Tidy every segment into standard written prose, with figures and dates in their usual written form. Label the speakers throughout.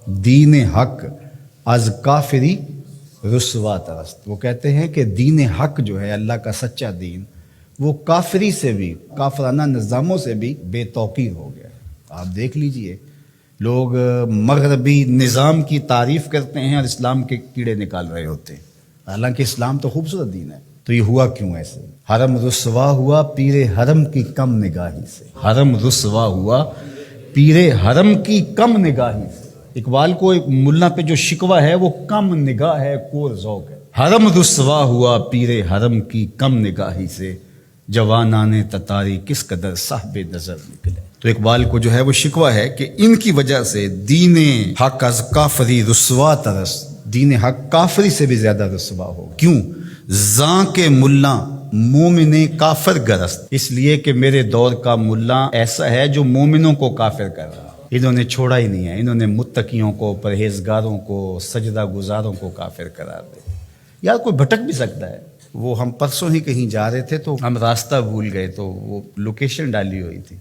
Speaker 1: دین حق از کافری رسوا ترست. وہ کہتے ہیں کہ دین حق جو ہے اللہ کا سچا دین وہ کافری سے بھی، کافرانہ نظاموں سے بھی بے توقیر ہو گیا. آپ دیکھ لیجئے لوگ مغربی نظام کی تعریف کرتے ہیں اور اسلام کے کیڑے نکال رہے ہوتے ہیں، حالانکہ اسلام تو خوبصورت دین ہے. تو یہ ہوا کیوں ایسے؟ حرم رسوا ہوا پیر حرم کی کم نگاہی سے. حرم رسوا ہوا پیر حرم کی کم نگاہی سے. اقبال کو ایک ملا پہ جو شکوہ ہے وہ کم نگاہ ہے، کور ذوق ہے. حرم رسوا ہوا پیر حرم کی کم نگاہی سے، جوانان تتاری کس قدر صاحب نظر نکلے. تو اقبال کو جو ہے وہ شکوہ ہے کہ ان کی وجہ سے دین حق از کافری رسوا ترس، دین حق کافری سے بھی زیادہ رسوا ہو. کیوں؟ زاں کے ملا مومن کافر گرست، اس لیے کہ میرے دور کا ملا ایسا ہے جو مومنوں کو کافر کر رہا. انہوں نے چھوڑا ہی نہیں ہے، انہوں نے متقیوں کو، پرہیزگاروں کو، سجدہ گزاروں کو کافر قرار دے. یار کوئی بھٹک بھی سکتا ہے. وہ ہم پرسوں ہی کہیں جا رہے تھے تو ہم راستہ بھول گئے، تو وہ لوکیشن ڈالی ہوئی تھی،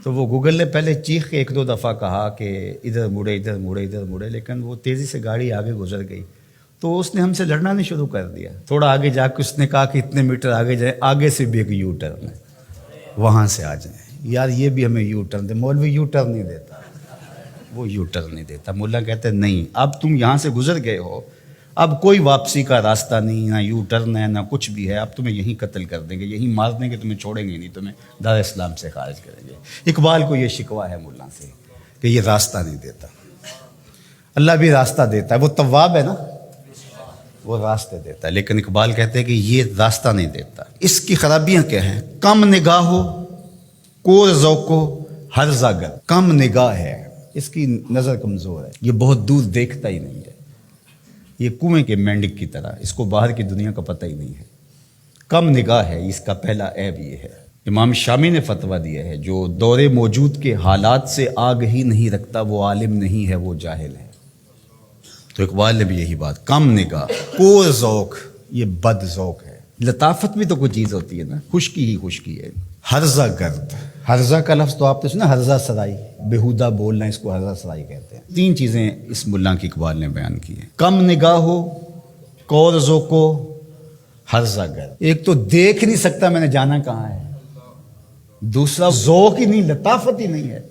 Speaker 1: تو وہ گوگل نے پہلے چیخ کے 1-2 دفعہ کہا کہ ادھر مڑے ادھر مڑے ادھر مڑے، لیکن وہ تیزی سے گاڑی آگے گزر گئی تو اس نے ہم سے لڑنا نہیں شروع کر دیا. تھوڑا آگے جا کے اس نے کہا کہ اتنے میٹر آگے جائیں، آگے سے بھی ایک یو ٹرن ہے، وہاں سے آ جائیں. یار یہ بھی ہمیں یو ٹرن دے. مولوی یو ٹرن نہیں دیتا، وہ یو ٹرن نہیں دیتا. ملا کہتے ہیں نہیں، اب تم یہاں سے گزر گئے ہو، اب کوئی واپسی کا راستہ نہیں، نہ یو ٹرن ہے نہ کچھ بھی ہے. اب تمہیں یہیں قتل کر دیں گے، یہیں مار دیں گے، تمہیں چھوڑیں گے نہیں، تمہیں دار اسلام سے خارج کریں گے. اقبال کو یہ شکوہ ہے ملا سے کہ یہ راستہ نہیں دیتا. اللہ بھی راستہ دیتا ہے، وہ تواب ہے نا، وہ راستے دیتا ہے. لیکن اقبال کہتے ہیں کہ یہ راستہ نہیں دیتا. اس کی خرابیاں کیا ہیں؟ کم نگاہ ہو، کور ذوق ہو، ہرزہ گر. کم نگاہ ہے، اس کی نظر کمزور ہے، یہ بہت دور دیکھتا ہی نہیں ہے. یہ کنویں کے مینڈک کی طرح، اس کو باہر کی دنیا کا پتہ ہی نہیں ہے. کم نگاہ ہے، اس کا پہلا عیب یہ ہے. امام شامی نے فتویٰ دیا ہے جو دور موجود کے حالات سے آگہی نہیں رکھتا وہ عالم نہیں ہے، وہ جاہل ہے. تو اقبال نے بھی یہی بات، کم نگاہ، کور ذوق، یہ بد ذوق ہے. لطافت بھی تو کوئی چیز ہوتی ہے نا، خشکی ہی خشکی ہے. ہرزہ گرد، ہرزہ کا لفظ تو آپ نے سنا، ہرزہ سرائی، بیہودہ بولنا، اس کو ہرزہ سرائی کہتے ہیں. 3 چیزیں اس ملا کی اقبال نے بیان کی ہیں: کم نگاہ ہو، کور ذوق ہو، ہرزہ گرد. ایک تو دیکھ نہیں سکتا میں نے جانا کہاں ہے، دوسرا ذوق ہی نہیں، لطافت ہی نہیں ہے،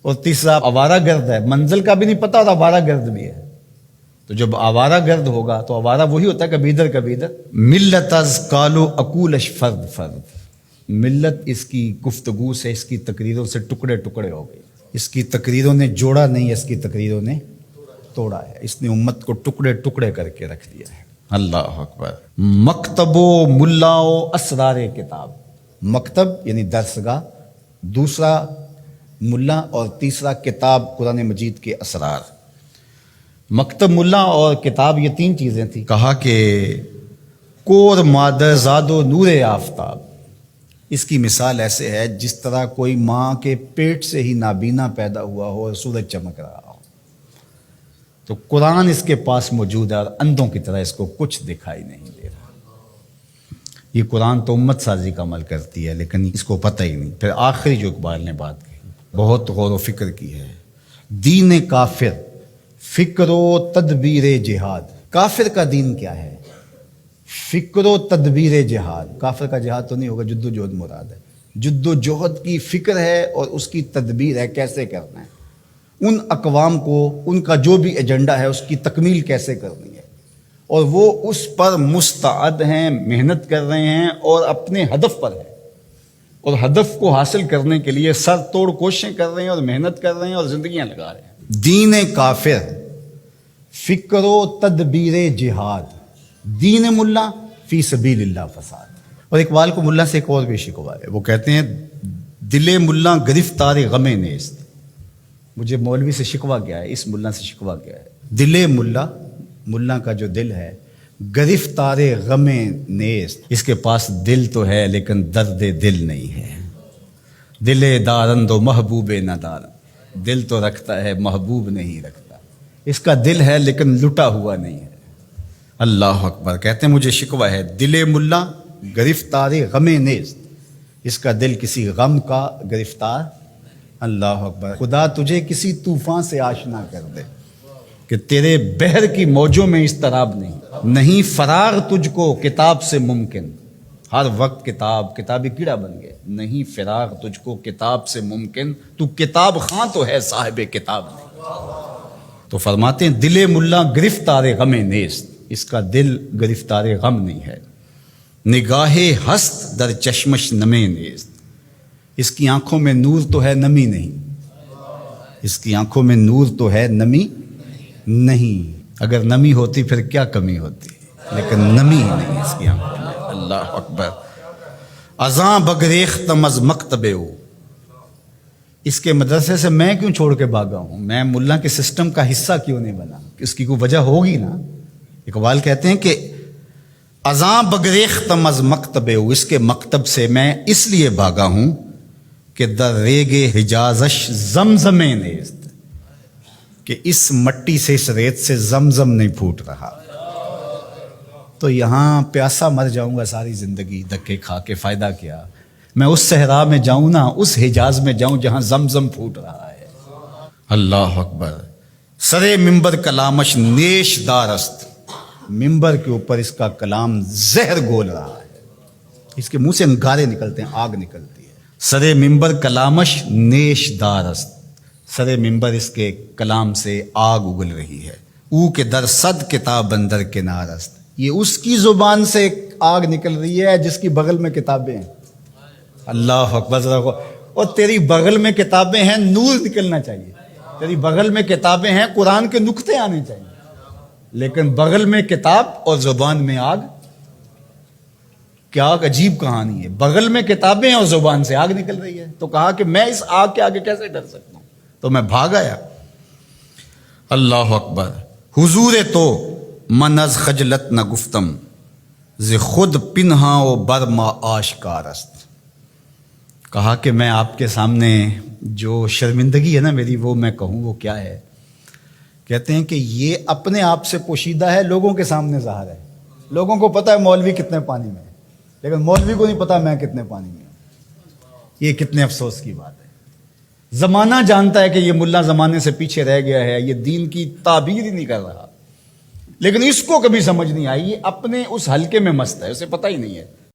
Speaker 1: اور تیسرا آوارہ گرد ہے، منزل کا بھی نہیں پتا اور آوارہ گرد بھی ہے. تو جب آوارہ گرد ہوگا تو آوارہ وہی ہوتا ہے کبھی ادھر کبھی ادھر. ملت از کالو اکولش فرد فرد، ملت اس کی گفتگو سے، اس کی تقریروں سے ٹکڑے ٹکڑے ہو گئی. اس کی تقریروں نے جوڑا نہیں، اس کی تقریروں نے توڑا ہے. اس نے امت کو ٹکڑے ٹکڑے کر کے رکھ دیا ہے. اللہ اکبر. مکتب و ملا و اسرار کتاب. مکتب یعنی درسگاہ، دوسرا ملا، اور تیسرا کتاب قرآن مجید کے اسرار. مکتب، ملا اور کتاب، یہ 3 چیزیں تھیں. کہا کہ کور مادر زاد و نور آفتاب. اس کی مثال ایسے ہے جس طرح کوئی ماں کے پیٹ سے ہی نابینا پیدا ہوا ہو اور سورج چمک رہا ہو. تو قرآن اس کے پاس موجود ہے اور اندھوں کی طرح اس کو کچھ دکھائی نہیں دے رہا. یہ قرآن تو امت سازی کا عمل کرتی ہے لیکن اس کو پتہ ہی نہیں. پھر آخری جو اقبال نے بات کی، بہت غور و فکر کی ہے. دین کافر فکر و تدبیر جہاد. کافر کا دین کیا ہے؟ فکر و تدبیر جہاد. کافر کا جہاد تو نہیں ہوگا، جد و جہد مراد ہے. جد و جہد کی فکر ہے اور اس کی تدبیر ہے، کیسے کرنا ہے. ان اقوام کو ان کا جو بھی ایجنڈا ہے اس کی تکمیل کیسے کرنی ہے، اور وہ اس پر مستعد ہیں، محنت کر رہے ہیں اور اپنے ہدف پر ہیں، اور ہدف کو حاصل کرنے کے لیے سر توڑ کوششیں کر رہے ہیں اور محنت کر رہے ہیں اور زندگیاں لگا رہے ہیں. دین کافر فکر و تدبیر جہاد، دین ملا فی سبیل اللہ فساد. اور اقبال کو ملا سے ایک اور بھی شکوہ ہے. وہ کہتے ہیں دل ملا گرفتار غم نیست. مجھے مولوی سے شکوہ کیا ہے، اس ملا سے شکوہ کیا ہے؟ دل ملا، ملا کا جو دل ہے، گرفتار غم نیست. اس کے پاس دل تو ہے لیکن درد دل نہیں ہے. دل دارند و محبوب نہ دارند. دل تو رکھتا ہے، محبوب نہیں رکھتا. اس کا دل ہے لیکن لٹا ہوا نہیں ہے. اللہ اکبر. کہتے ہیں مجھے شکوہ ہے دل ملا گرفتار غم نیست. اس کا دل کسی غم کا گرفتار. اللہ اکبر. خدا تجھے کسی طوفان سے آشنا کر دے. کہ تیرے بحر کی موجوں میں اضطراب نہیں فرار تجھ کو کتاب سے ممکن، ہر وقت کتابی کیڑا بن گئے، نہیں فرار تجھ کو کتاب سے ممکن، تو کتاب خاں تو ہے صاحب کتاب نہیں۔ تو فرماتے ہیں دل ملا گرفتار غم نیست، اس کا دل گرفتار غم نہیں ہے، نگاہ ہست در چشمش نمے نیست، اس کی آنکھوں میں نور تو ہے نمی نہیں، اس کی آنکھوں میں نور تو ہے نمی نہیں، اگر نمی ہوتی پھر کیا کمی ہوتی، لیکن نمی ہی نہیں اس کی آنکھوں میں۔ اللہ اکبر۔ ازاں بگریختم از مکتبے ہو، اس کے مدرسے سے میں کیوں چھوڑ کے بھاگا ہوں، میں ملا کے سسٹم کا حصہ کیوں نہیں بنا، اس کی کوئی وجہ ہوگی نا۔ اقبال کہتے ہیں کہ ازاں بگریختم از مکتبے ہو، اس کے مکتب سے میں اس لیے بھاگا ہوں کہ در ریگ حجازش زمزم نیست، کہ اس مٹی سے اس ریت سے زمزم نہیں پھوٹ رہا، تو یہاں پیاسا مر جاؤں گا ساری زندگی، دھکے کھا کے فائدہ کیا، میں اس صحرا میں جاؤں نا، اس حجاز میں جاؤں جہاں زمزم پھوٹ رہا ہے۔ اللہ اکبر۔ سرے ممبر کلامش نیش دارست، ممبر کے اوپر اس کا کلام زہر گول رہا ہے، اس کے منہ سے انگارے نکلتے ہیں، آگ نکلتی ہے۔ سرے ممبر کلامش نیش دارست، سرے ممبر اس کے کلام سے آگ اگل رہی ہے۔ او کے در صد کتاب اندر کنارست، یہ اس کی زبان سے آگ نکل رہی ہے جس کی بغل میں کتابیں ہیں۔ اللہ اکبر۔ اور تیری بغل میں کتابیں ہیں، نور نکلنا چاہیے، تیری بغل میں کتابیں ہیں، قرآن کے نقطے آنے چاہیے، لیکن بغل میں کتاب اور زبان میں آگ، کیا عجیب کہانی ہے، بغل میں کتابیں ہیں اور زبان سے آگ نکل رہی ہے۔ تو کہا کہ میں اس آگ کے آگے کیسے ڈر سکتا ہوں، تو میں بھاگ آیا۔ اللہ اکبر۔ حضور تو من از خجلت نہ گفتم، ز خود پنہاں و برما آشکار است، کہا کہ میں آپ کے سامنے جو شرمندگی ہے نا میری، وہ میں کہوں وہ کیا ہے۔ کہتے ہیں کہ یہ اپنے آپ سے پوشیدہ ہے، لوگوں کے سامنے ظاہر ہے، لوگوں کو پتہ ہے مولوی کتنے پانی میں ہے، لیکن مولوی کو نہیں پتا میں کتنے پانی میں ہوں۔ یہ کتنے افسوس کی بات ہے۔ زمانہ جانتا ہے کہ یہ ملا زمانے سے پیچھے رہ گیا ہے، یہ دین کی تعبیر ہی نہیں کر رہا، لیکن اس کو کبھی سمجھ نہیں آئی، یہ اپنے اس حلقے میں مست ہے، اسے پتہ ہی نہیں ہے